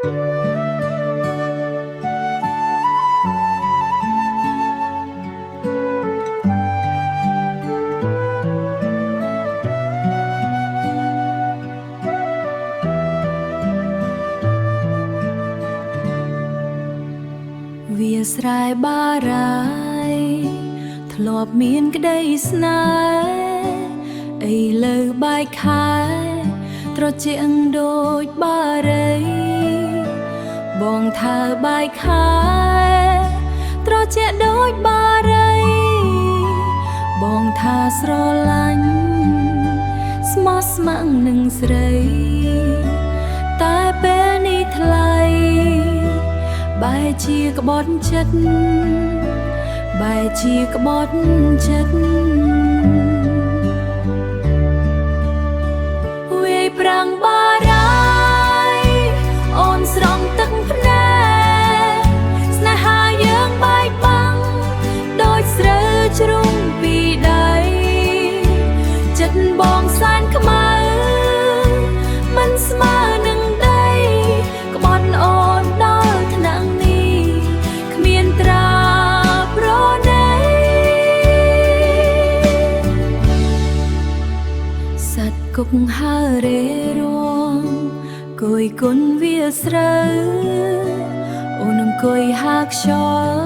វាស្រែបារាយធ្លាប់មានក្តីស្នេហ៍ឥឡូវបែកខែត្រជាក់ដូចបារីបងថាបែកខែត្រជាក់ដូចបារីបងថាស្រឡាញ់ស្មោះស្ម័គ្រនឹងស្រីតែពេលនេះថ្លៃបែរជាក្បត់ចិត្តបែរជាក្បត់ចិត្តវាយប្រាំងបារាយអូនស្រង់ទឹកភ្នែកស្នេហាយើងបែកបាំងដូចស្រូវជ្រុំពីដៃចិត្តបងសែនខ្មៅមិនស្មើនឹងដីក្បត់អូនដល់ថ្នាក់នេះគ្មានត្រាប្រណីសត្វគុកហើរេរួងគួយគុណវាស្រូវអូនអង្គុយហាខ្យល់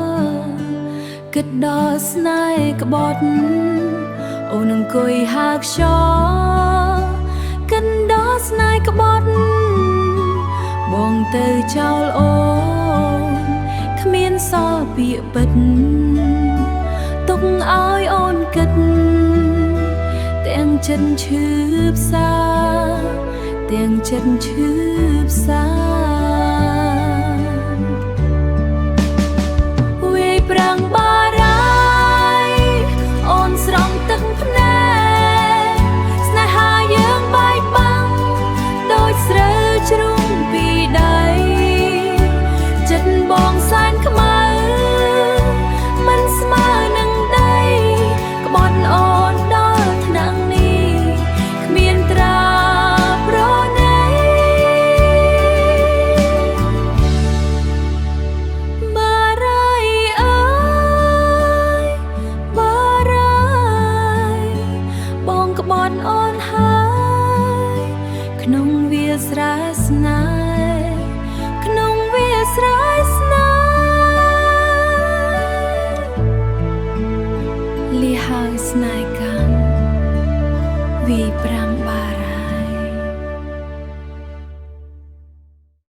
គិតដល់ស្នេហ៍ក្បត់អូនអង្គុយហាខ្យល់គិតដល់ស្នេហ៍ក្បត់បងទៅចោលអូនគ្មានសល់ពាក្យពិតទុកឲ្យអូនគិតទាំងចិត្តឈឺផ្សាទាំងចិត្តឈឺ